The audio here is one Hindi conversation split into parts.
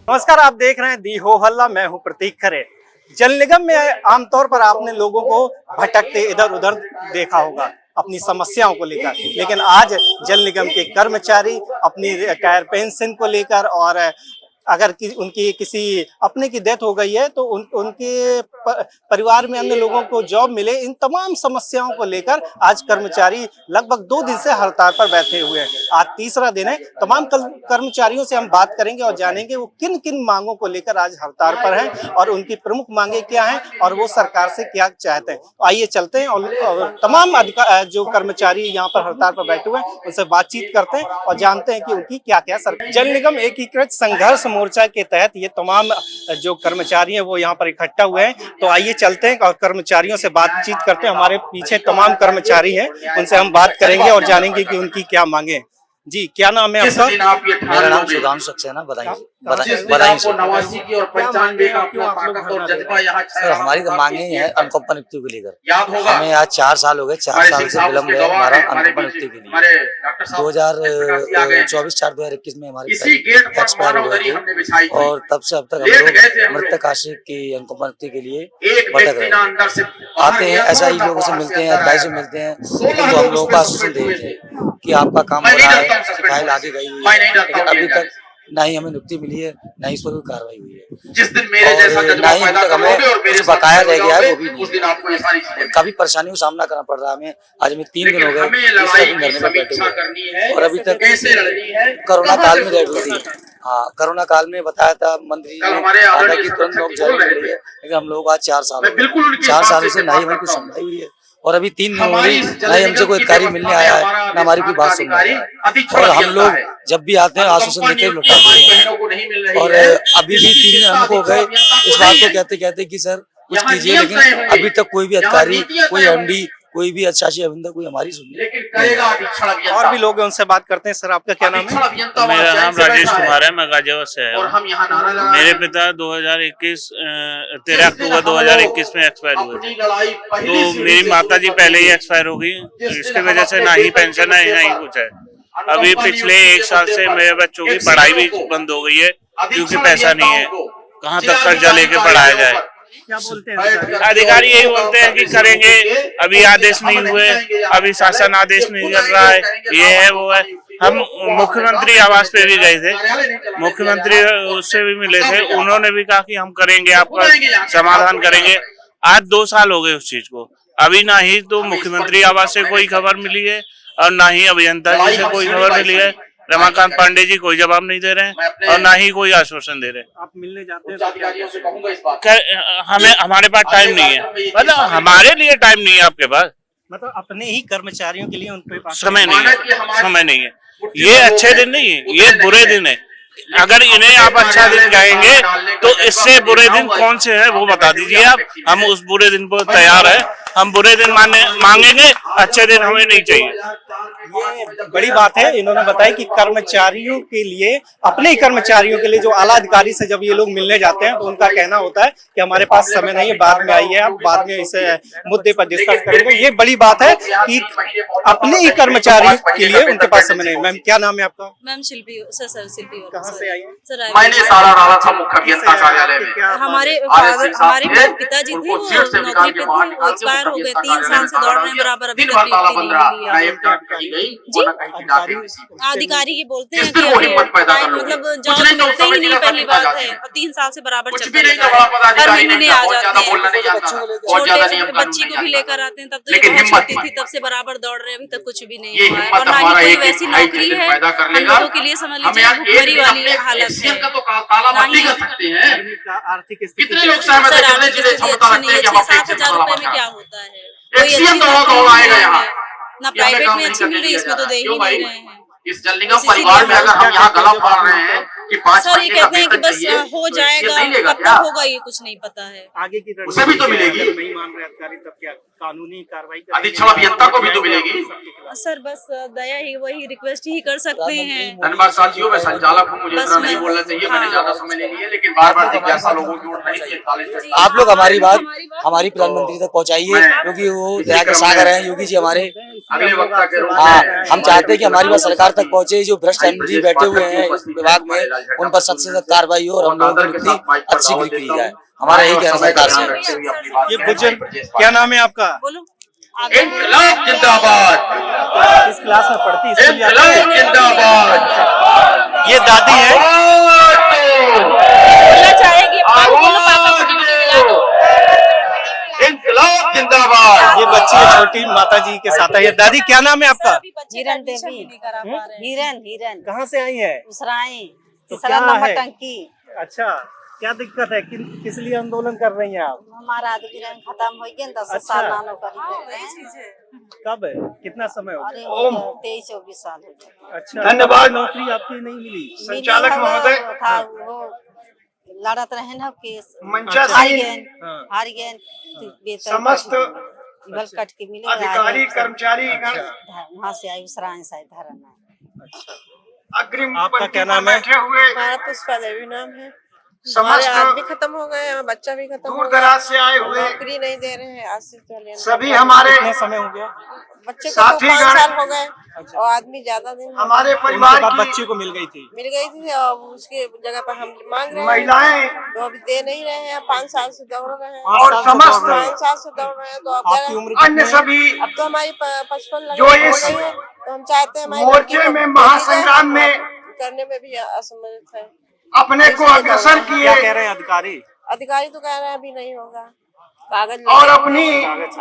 नमस्कार, आप देख रहे हैं दी हो हल्ला। मैं हूं प्रतीक खरे। जल निगम में आमतौर पर आपने लोगों को भटकते इधर उधर देखा होगा अपनी समस्याओं को लेकर, लेकिन आज जल निगम के कर्मचारी अपनी रिटायर पेंशन को लेकर और अगर उनकी किसी अपने की डेथ हो गई है तो उनके परिवार में अन्य लोगों को जॉब मिले, इन तमाम समस्याओं को लेकर आज कर्मचारी लगभग 2 दिन से हड़ताल पर बैठे हुए हैं। आज तीसरा दिन है। तमाम कर्मचारियों से हम बात करेंगे और जानेंगे वो किन किन मांगों को लेकर आज हड़ताल पर हैं और उनकी प्रमुख मांगे क्या हैं और वो सरकार से क्या चाहते हैं। तो आइए चलते हैं और तमाम जो कर्मचारी यहाँ पर हड़ताल पर बैठे हुए हैं उनसे बातचीत करते हैं और जानते हैं कि उनकी क्या क्या सरकार। जल निगम एकीकृत संघर्ष मोर्चा के तहत ये तमाम जो कर्मचारी हैं वो यहाँ पर इकट्ठा हुए हैं। तो आइए चलते हैं और कर्मचारियों से बातचीत करते हैं। हमारे पीछे तमाम कर्मचारी हैं, उनसे हम बात करेंगे और जानेंगे कि उनकी क्या मांगे हैं। जी, क्या नाम है आपका? मेरा नाम सुधांशु सक्सेना। बताइए। सर, हमारी तो मांगे है अनुकंपा नियुक्ति को लेकर। हमें आज 4 साल हो गए, 4 साल से विलम्ब है हमारा अनुकंपा नियुक्ति के लिए। 2024-4-2021 में हमारी एक्सपायर हो गई थी और तब से अब तक हम लोग मृतक आश्रित की अनुकंपा नियुक्ति के लिए भटक रहे हैं। आते हैं, ऐसा ही लोगों से मिलते हैं, अधिकारी से मिलते हैं, लेकिन वो हम लोगों को आश्वासन देते हैं कि आपका काम हो रहा है, फाइल आगे गई हुई है, लेकिन अभी तक ना ही हमें नियुक्ति मिली है, ना ही इस पर कोई कार्रवाई हुई है। जिस दिन मेरे जैसा ना ही अभी तक हमें कुछ बकाया रह गया है, वो भी नहीं। काफी परेशानियों का सामना करना पड़ रहा है हमें। आज हमें 3 दिन हो गए, तीसरा दिन धरने पर बैठे हुए और अभी तक कोरोना काल में रह गई थी। हाँ, कोरोना काल में बताया था मंत्री ने कहा कि तुरंत लोग जारी कर रही है, लेकिन हम लोग आज 4 साल 4 साल से ना ही हमें कुछ सुनवाई हुई है और अभी 3 दिन हो गई, ना ही हमसे कोई अधिकारी मिलने आया है, ना हमारी कोई बात सुन रहा है। और हम लोग जब भी आते हैं आश्वासन देते लौटाते हैं और अभी भी 3 दिन हमको हो गए इस बात को कहते कहते कि सर कुछ कीजिए, लेकिन अभी तक कोई भी अधिकारी, कोई एमडी, कोई भी शासी अभियंता कोई हमारी सुनिए। और भी लोग हैं, उनसे बात करते हैं। सर, आपका क्या नाम है? मेरा नाम राजेश कुमार है, मैं गाजियाबाद से है। मेरे पिता 13 अक्टूबर 2021 में एक्सपायर हुए थे, तो मेरी माता जी पहले ही एक्सपायर हो गई। इसकी वजह से ना ही पेंशन है ना ही कुछ है। अभी पिछले 1 साल से मेरे बच्चों की पढ़ाई भी बंद हो गई है क्योंकि पैसा नहीं है। कहाँ तक कर्जा लेके पढ़ाया जाए। क्या बोलते हैं अधिकारी? यही बोलते हैं कि करेंगे, अभी आदेश नहीं हुए, अभी शासन आदेश नहीं कर रहा है, ये है वो है। हम मुख्यमंत्री आवास पे भी गए थे, मुख्यमंत्री उससे भी मिले थे, उन्होंने भी कहा कि हम करेंगे, आपका समाधान करेंगे। आज 2 साल हो गए उस चीज को, अभी ना ही तो मुख्यमंत्री आवास से कोई खबर मिली है और ना ही अभियंता जी से कोई खबर मिली है। रमाकांत पांडे जी कोई जवाब नहीं दे रहे हैं और ना ही कोई आश्वासन दे रहे हैं। आप मिलने जाते हैं? हमें हमारे पास टाइम नहीं है, मतलब हमारे लिए टाइम नहीं है। आपके पास मतलब अपने ही कर्मचारियों के लिए उनके पास समय नहीं है, समय नहीं है। ये अच्छे दिन नहीं है, ये बुरे दिन है। अगर इन्हें आप अच्छा दिन कहेंगे तो इससे बुरे दिन कौन से हैं वो बता दीजिए आप। हम उस बुरे दिन पर तैयार है, हम बुरे दिन मांगेंगे, अच्छे दिन हमें नहीं चाहिए। ये बड़ी बात है। इन्होंने बताया कि कर्मचारियों के लिए, अपने ही कर्मचारियों के लिए जो आला अधिकारी से जब ये लोग मिलने जाते हैं तो उनका कहना होता है कि हमारे पास समय नहीं है, बाद में आइए, आप बाद में इस मुद्दे पर डिस्कस करेंगे। ये बड़ी बात है कि अपने ही कर्मचारियों के लिए उनके पास समय नहीं। मैम, क्या नाम है आपका? मैम शिल्पी। सर शिल्पी। कहाँ से आई हैं? सर मैंने सारा डाला था मुख्य अभियंता कार्यालय में। हमारे पिताजी थे, वो नौकरी पे थे, वो एक्सपायर हो गए। 3 साल से दौड़ रहे हैं बराबर, अभी तक अधिकारी ये बोलते हैं कि मतलब जॉब मिलते ही नहीं, पहली बात है। और 3 साल से बराबर चल रहा है, हर महीने आ जाते हैं। छोटे बच्ची को भी लेकर आते हैं, तब तो ये छोटी थी, तब से बराबर दौड़ रहे हैं, अभी तक कुछ भी नहीं हुआ है। और ना ही कोई वैसी नौकरी है हम लोगों के लिए, समझ लीजिए भुखमरी वाली हालत है। आर्थिक स्थिति कितने लोग सहमत हैं? जितने जितने क्षमता रखते हैं कि हम 7,000 रुपए में क्या होता है? एक्सीएम दौड़ आएगा यहाँ ना प्राइवेट में अच्छी मिल रही है, इसमें तो दे ही नहीं रहे हैं। इस जल निगम परिवार में अगर हम यहाँ गला फाड़ रहे हैं कि 5 सर ये कहते हैं कि बस हो जाएगा, कब तक होगा ये कुछ नहीं पता है। आगे की उसे भी तो मिलेगी। नहीं मान रहे अधिकारी, तब क्या कानूनी कार्रवाई अधीक्षण अभियंता को भी तो मिलेगी। सर बस दया ही, वही रिक्वेस्ट ही कर सकते हैं। धन्यवाद साथियों, मैं संचालक हूँ, मुझे इतना नहीं बोलना चाहिए, मैंने ज्यादा समय ले लिया, लेकिन बार-बार जिज्ञासा लोगों की उठ रही है। आप लोग हमारी बात हमारी प्रधानमंत्री तक पहुंचाइए, क्योंकि वो दया के सागर हैं योगी जी हमारे। अगले वक्ता के रूप में हाँ, हम चाहते हैं कि हमारी बात सरकार तक पहुंचे। जो भ्रष्ट एमडी बैठे हुए हैं विभाग में, उन पर सख्त से सख्त कार्रवाई हो और हम लोगों की नियुक्ति अच्छी की जाए। हमारा यही कहना सरकार से। ये बुजुर्ग, क्या नाम है आपका? बोलो। इनकलाब जिंदाबाद, इस क्लास में पढ़ती, स्कूल जाती है? इनकलाब जिंदाबाद। ये दादी है। बोलना चाहेगी इनकलाब जिंदाबाद। ये बच्ची है छोटी, माता जी के साथ है। ये दादी, क्या नाम है आपका? हिरन देवी। हिरन हिरन कहाँ से आई है? उसराई तो तीसरा क्या नंबर है? टंकी। अच्छा, क्या दिक्कत है? किस लिए आंदोलन कर रही हैं आप? हमारा अधिग्रहण खत्म हो गया 10 अच्छा। साल ना नौकरी। कब है? कितना समय हो अरे गया? 23-24 साल हो गए। अच्छा, धन्यवाद। नौकरी आपकी नहीं मिली? संचालक महोदय था वो लड़त रहे ना केस, मंचा हार से गए हाँ। हार गए तो वेतन समस्त गल कट के मिले अधिकारी कर्मचारी वहाँ से आई उसराई से धरना। अग्रिम आपका पंक्ति क्या पर नाम है? बैठे हुए हमारा पुष्पा देवी नाम है। हमारे समस्त आदमी खत्म हो गए, हमारा बच्चा भी खत्म हो दूर गया, दराज से आए हुए नौकरी नहीं दे रहे हैं। आज से चलिए सभी हमारे कितने समय हो गया? बच्चे को तो साथी 5 गण- साल हो गए और आदमी ज्यादा दिन हो हमारे उनके परिवार बाद की बच्चे को मिल गई थी। मिल गई थी और उसके जगह पर हम मांग रहे हैं महिलाएं तो अभी दे नहीं रहे हैं। 5 साल से दौड़ रहे हैं, 5 और साल से समस्त दौड़ रहे हैं। 5 साल से दौड़ रहे हैं। तो अब आपकी उम्र कितनी अन्य है? सभी अब तो हमारी 55 जो हो इस गई है, तो हम चाहते हैं हमारी मोर्चे लड़की को में दे दी महासंग्राम जाए। में करने में भी असमर्थ है। अपने को अग्रसर क्या किए कह रहे हैं अधिकारी? अधिकारी तो कह रहे हैं अभी नहीं होगा, कागज और लगे। अपनी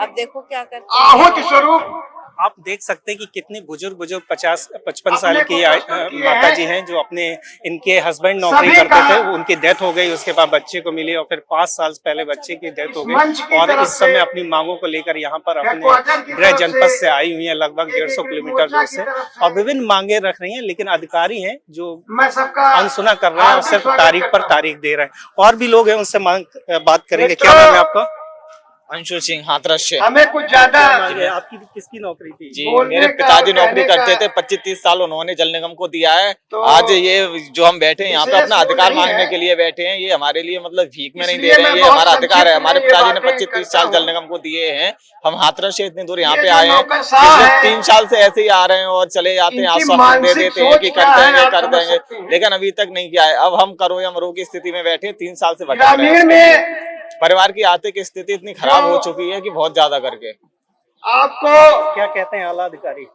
अब देखो क्या करते हैं। आहुति स्वरूप आप देख सकते हैं कि कितने बुजुर्ग 50-55 साल अपने की को प्रस्तुत किए माता हैं। जी हैं, जो अपने इनके हस्बैंड नौकरी सभी करते का- थे, उनकी डेथ हो गई, उसके बाद बच्चे को मिली और फिर 5 साल पहले बच्चे की डेथ हो मंच गई की और तरफ इस समय से अपनी मांगों को लेकर यहाँ पर हेडक्वार्टर अपने की गृह तरफ जनपद से से आई हुई है, लगभग 150 किलोमीटर मोर्चा दूर की से, तरफ से और विभिन्न मांगे रख रही हैं। लेकिन अधिकारी हैं जो मैं सबका अनसुना कर रहे हैं और हार्दिक सिर्फ स्वागत तारीख पर करता हूं। तारीख दे रहे हैं। और भी लोग हैं, उनसे बात करेंगे। क्या नाम है आपका? अंशु सिंह हाथरस से। हमें कुछ ज्यादा आपकी किसकी नौकरी थी? जी, बोलने मेरे का पिताजी और नौकरी कहने का करते थे, 25-30 साल उन्होंने जल निगम को दिया है। तो आज ये जो हम बैठे हैं यहाँ पे विशेष अपना वो अधिकार नहीं मांगने है। के लिए बैठे हैं, ये हमारे लिए मतलब भीख में नहीं दे इसलिए रहे हैं, मैं ये बहुत हमारा अधिकार है। संक्षिप्त हमारे में ये पिताजी ने बातें 25-30 करता साल जल हूं। निगम को दिए हैं। हम हाथरस से इतनी दूर यहाँ ये पे जो आए हैं, नौकरशाह पिछले है, 3 साल से ऐसे ही आ रहे हैं और चले जाते हैं, इनकी आश्वासन दे मानसिक देते हैं सोच कि क्या कर है, देंगे आप कर समझ देंगे, सकते हैं। लेकिन अभी तक नहीं किया है। अब हम करो या मरो की स्थिति में बैठे 3 साल से भटक रहे ग्रामीण हैं। में परिवार की आर्थिक स्थिति इतनी खराब हो चुकी है कि बहुत ज्यादा करके। आपको क्या कहते हैं आला अधिकारी?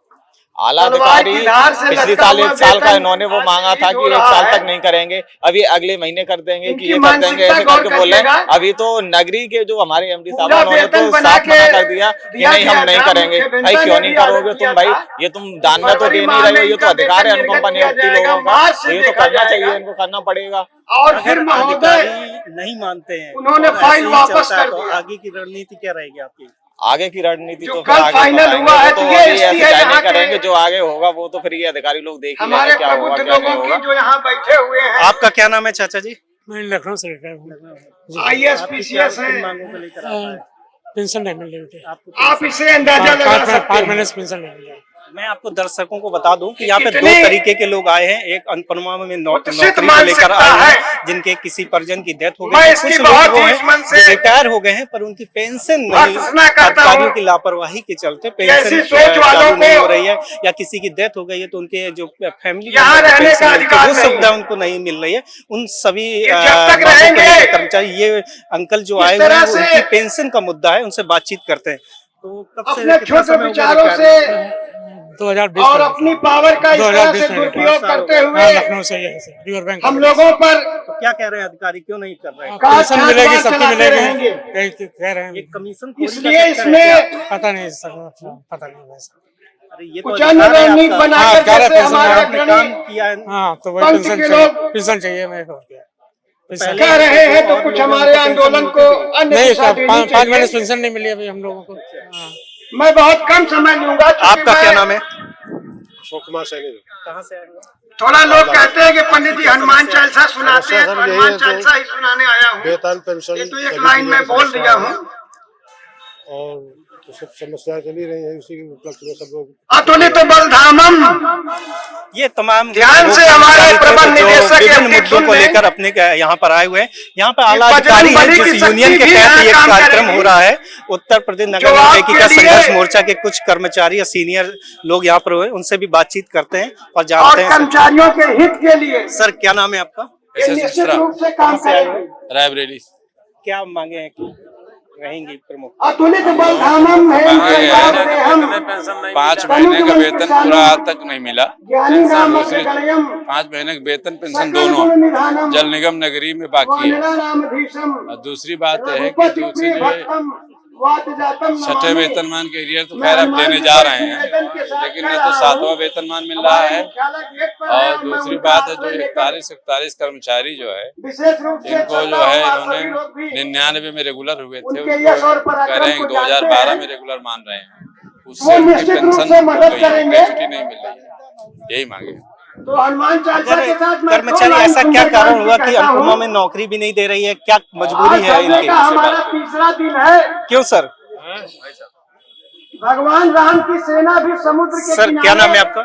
आला तलवार अधिकारी की धार से पिछली लटका साल हुआ 1 साल का वेतन इन्होंने वो आज मांगा था रिलीज कि हो 1 रहा साल है। तक नहीं करेंगे, अभी अगले महीने कर देंगे कि इनकी ये कर देंगे, मानसिकता ऐसे गौर करके बोल रहे हैं। करिएगा। अभी तो नगरी के जो हमारे एमडी साहब पूरा हैं, उन्होंने वेतन तो बना साफ मना के कर दिया कि दिया नहीं हम गया नहीं था। करेंगे। मुख्यमंत्री भाई क्यों ने नहीं भी आरोप करोगे किया तुम? भाई था। ये तुम दानना तो दे नहीं रहे हो, ये तो अधिकार है अनुकंपा वेतन नियुक्ति दिया लोगों का, जाएगा, तो ये तो देखा करना जाएगा। चाहिए, इनको करना पड़ेगा। और अगर फिर महोदय अधिकारी नहीं मानते हैं, उन्होंने और ऐसे फाइल ही वापस चलता है, कर तो दिया। आगे की रणनीति क्या रहेगी आपकी? आगे की रणनीति जो तो फिर कल आगे फाइनल बताएंगे, हुआ है, वो तो तो ये अभी स्थिति ऐसे है क्या यहाँ नहीं के करेंगे। जो आगे होगा वो तो फिर ये अधिकारी लोग देख ही लेंगे हमारे क्या होगा प्रबुद्ध क्या नहीं लोगों की होगा। जो यहाँ बैठे हुए हैं, आपका क्या नाम है चाचा जी? मैं लखनऊ से रिटायर हूँ। IAS आपकी PCS किन हैं। मांगों को लेकर आप आए? पेंशन नहीं मिल रही। आपको आप इसे अंदाजा लगा सकते 5 हैं। महीने से पेंशन नहीं मिल रहा। मैं आपको दर्शकों को बता दूं कि यहाँ पे 2 कितने तरीके के लोग आए हैं। एक अनुपमा में उत्सित नौकरी को मानसिकता लेकर आए हैं, है। जिनके किसी परिजन की डेथ हो मैं गई। इसकी कुछ लोग बहुत वो ही हैं मन से जो रिटायर हो गए हैं, पर उनकी पेंशन नहीं, भर्त्सना करता अधिकारियों हूं। की लापरवाही के चलते ऐसी पेंशन सोच वालों चालू नहीं को हो रही है, या किसी की डेथ हो गई है तो उनके जो फैमिली यहाँ मेंबर को रहने का पेंशन मिलती है, अधिकार वो नहीं सुविधा है। उनको नहीं मिल रही है। उन सभी ये जब तक मांगों को रहेंगे, लेकर कर्मचारी, ये अंकल जो इस आए हुए तरह हैं, वो से उनकी पेंशन का मुद्दा है, उनसे बातचीत करते हैं। तो कब से अपने कितना छोटे समय हो गया विचारों रिटायर से में? 2020 और अपनी पावर का इस तरह 2020 से में दुरुपयोग करते हाँ, हुए लखनऊ से यही से रिवर बैंक हम लोगों पर तो क्या कह रहे हैं अधिकारी, क्यों नहीं कर रहे हैं? पेंशन मिलेगी, काट सबकी चलाते मिलेगी, रहेंगे। कह रहे ये हैं। कमीशन खोरी का इसलिए चक्कर है क्या? इसमें पता नहीं सर, पता नहीं वैसा। अरे ये तो कुछ अधिकार अन्य है रणनीति आपका। बनाकर हाँ, जैसे पेंशन हमारे का आपने अग्रणी काम किया है। हाँ तो वही पंच पेंशन के चाहिए, लोग पेंशन चाहिए मेरे को। पहले कह रहे हैं तो और कुछ लोगों को हमारे पेंशन आंदोलन मिलती को थी। अन्य नहीं, दिशा देनी 5 महीने चाहिए। से पेंशन नहीं मिली अभी हम लोगों को। हाँ। मैं बहुत कम समय लूंगा, चूंकि आपका क्या मैं- नाम है? अशोक कुमार सैनी। कहाँ से आए हो? थोड़ा लोग कहते हैं कि पंडित जी क्या हनुमान समस्या है? चालीसा सुनाते हैं, तो समस्या सर यही हनुमान है, चालीसा ही सुनाने आया हूँ। वेतन पेंशन ये तो एक सभी लाइन चीजें में की बोल समस्या दिया है। हूँ। और तो सब समस्याएं चली रही हैं, उसी के उपलक्ष्य में सब लोग अतुलित बलधामम। ये तमाम ध्यान से हमारे प्रबंध निदेशक विभिन्न मुद्दों को लेकर अपने यहाँ पर आए हुए हैं। यहाँ पर आला अधिकारी है, जिस यूनियन के तहत ये कार्यक्रम हो रहा है, उत्तर प्रदेश नगर निगम एकीकृत संघर्ष मोर्चा के कुछ कर्मचारी या सीनियर लोग यहाँ पर हुए, उनसे भी बातचीत करते हैं और जानते हैं कर्मचारियों के हित के लिए। सर क्या नाम है आपका? कहां से आए हैं? रायबरेली। क्या मांगे हैं कि रहेंगी प्रमुख? अतुलित बलधामम है। 5 महीने का वेतन पूरा आज तक नहीं मिला। दूसरी 5 महीने का वेतन पेंशन दोनों जल निगम नगरी में बाकी है। और दूसरी बात है कि दूसरी जो छठे वेतनमान के एरियर तो खैर अब देने जा रहे हैं, लेकिन न तो 7वां वेतनमान मिल रहा है। और दूसरी बात है जो 41 कर्मचारी जो है, इनको जो है इन्होंने 99 में रेगुलर हुए थे, उनको कह रहे हैं 2012 में रेगुलर मान रहे हैं, उससे उनकी पेंशन ग्रेच्युटी नहीं मिल रही है। यही मांगे। कर्मचारी ऐसा क्या कारण हुआ कि अनुपमा में नौकरी भी नहीं दे रही है? क्या मजबूरी है इनकी? तीसरा दिन है। क्यों सर? भगवान राम की सेना भी समुद्र के सर क्या नाम है आपका?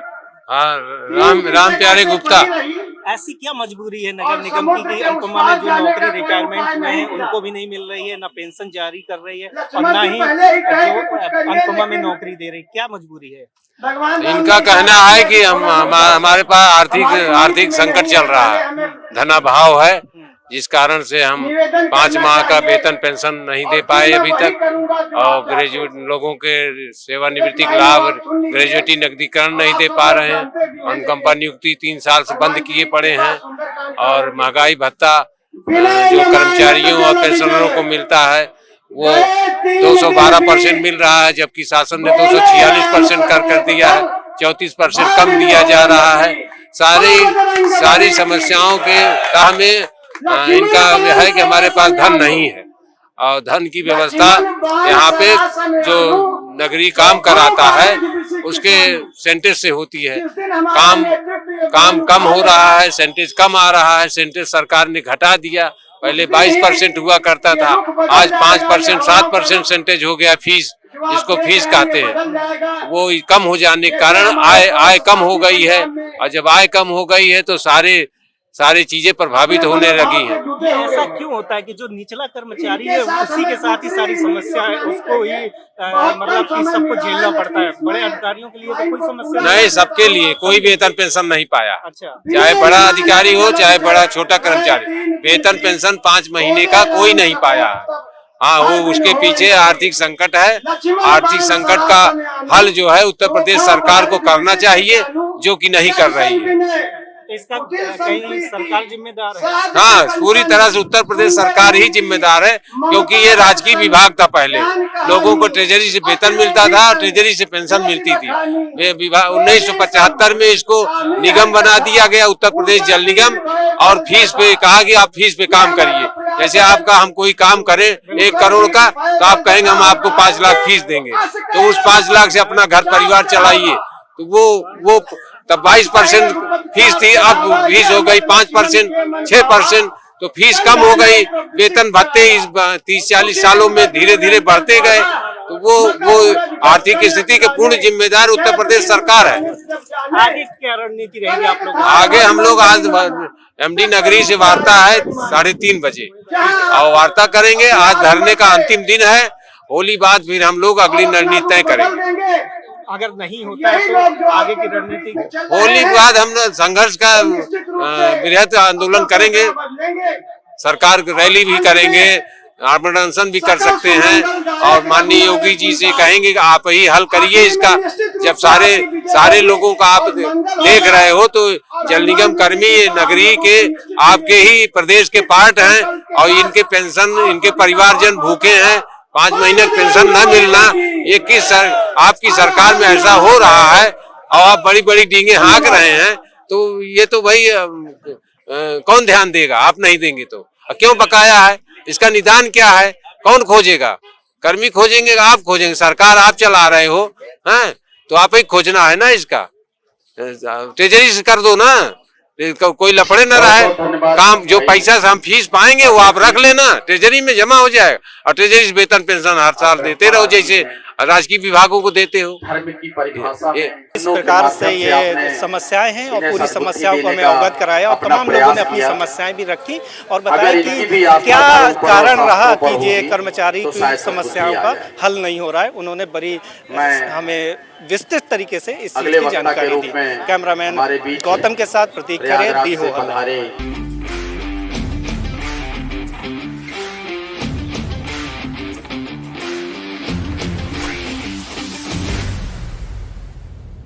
हाँ, राम प्यारे गुप्ता। ऐसी क्या मजबूरी है नगर निगम की कि अनुपमा में जो नौकरी रिटायरमेंट हुए हैं उनको भी नहीं मिल रही है, ना पेंशन जारी कर रही है और ना ही जो अनुपमा में नौकरी दे रही, क्या मजबूरी है? इनका कहना है कि हमारे पास आर्थिक संकट चल रहा है, धनाभाव है, जिस कारण से हम 5 माह का वेतन पेंशन नहीं दे पाए अभी तक। और ग्रेजुएट लोगों के सेवानिवृत्ति का लाभ, ग्रेजुएटी नकदीकरण नहीं दे पा रहे हैं। अनुकंपा नियुक्ति 3 साल से बंद किए पड़े हैं। और महंगाई भत्ता जो कर्मचारियों और पेंशनरों को मिलता है वो 212% मिल रहा है, जबकि शासन ने 246% कर दिया है। 34% कम दिया जा रहा है। सारी समस्याओं के तह में इनका यह है कि हमारे पास धन नहीं है और धन की व्यवस्था यहाँ पे जो नगरी काम कराता है उसके सेंटेज से होती है। काम कम हो रहा है, सेंटेज कम आ रहा है। सेंटेज सरकार ने घटा दिया, पहले 22% हुआ करता था, आज 5%, 7% सेंटेज हो गया। फीस, जिसको फीस कहते हैं, वो कम हो जाने के कारण आय कम हो गई है। और जब आय कम हो गई है तो सारी चीजें प्रभावित होने लगी हैं। ऐसा क्यों होता है कि जो निचला कर्मचारी है उसी के साथ ही सारी समस्या है, उसको ही मतलब कि सबको झेलना पड़ता है? बड़े अधिकारियों के लिए तो कोई समस्या नहीं, सबके लिए कोई वेतन पेंशन नहीं पाया। अच्छा, चाहे बड़ा अधिकारी हो चाहे बड़ा छोटा कर्मचारी, वेतन पेंशन 5 महीने का कोई नहीं पाया। हाँ, वो उसके पीछे आर्थिक संकट है। आर्थिक संकट का हल जो है उत्तर प्रदेश सरकार को करना चाहिए, जो कि नहीं कर रही है। इसका कहीं सरकार जिम्मेदार है? हाँ, पूरी तरह से उत्तर प्रदेश सरकार ही जिम्मेदार है, क्योंकि ये राजकीय विभाग था। पहले लोगों को ट्रेजरी से वेतन मिलता था और ट्रेजरी से पेंशन मिलती थी। 1975 में इसको निगम बना दिया गया, उत्तर प्रदेश जल निगम, और फीस पे कहा कि आप फीस पे काम करिए। जैसे आपका हम कोई काम करें 1 करोड़ का, तो आप कहेंगे हम आपको 5 लाख फीस देंगे, तो उस 5 लाख से अपना घर परिवार चलाइए। तो वो तब 22% फीस थी, अब फीस हो गई 5%, 6%, तो फीस कम हो गई। वेतन भत्ते इस 30-40 सालों में धीरे धीरे बढ़ते गए। तो वो आर्थिक स्थिति के पूर्ण जिम्मेदार उत्तर प्रदेश सरकार है। आगे क्या रणनीति रहेगी आप लोग? आगे हम लोग आज एमडी नगरी से वार्ता है 3:30 बजे, और वार्ता करेंगे। आज धरने का अंतिम दिन है। होली बाद फिर हम लोग अगली रणनीति तय करेंगे। अगर नहीं होता है तो आगे की रणनीति? होली के बाद हम संघर्ष का बृहद आंदोलन करेंगे, सरकार रैली भी करेंगे, आमरण अनशन भी कर सकते हैं, और माननीय योगी जी से कहेंगे कि आप ही हल करिए इसका। जब सारे लोगों का आप देख रहे हो तो जल निगम कर्मी नगरी के आपके ही प्रदेश के पार्ट हैं, और इनके पेंशन, इनके परिवारजन भूखे हैं। 5 महीने पेंशन न मिलना, ये आपकी सरकार में ऐसा हो रहा है, और आप बड़ी बड़ी डींगे हाँक रहे हैं, तो ये तो भाई कौन ध्यान देगा? आप नहीं देंगे तो क्यों बकाया है? इसका निदान क्या है? कौन खोजेगा? कर्मी खोजेंगे, आप खोजेंगे? सरकार आप चला रहे हो, हैं? तो आप ही खोजना है ना इसका। ट्रेजरी से कर दो ना, कोई लफड़े न रहे। काम जो पैसा से हम फीस पाएंगे वो आप रख लेना, ट्रेजरी में जमा हो जाएगा और ट्रेजरी से वेतन पेंशन हर साल देते रहो जैसे राजकीय विभागों को देते हो। इस प्रकार से ये समस्याएं हैं और पूरी समस्याओं को हमें अवगत कराया और तमाम लोगों ने अपनी समस्याएं भी रखी और बताया कि क्या कारण रहा कि ये कर्मचारी की समस्याओं का हल नहीं हो रहा है। उन्होंने बड़ी हमें विस्तृत तरीके से इस चीज की जानकारी दी। कैमरामैन गौतम के साथ प्रतीक खरे, दी हो हल्ला।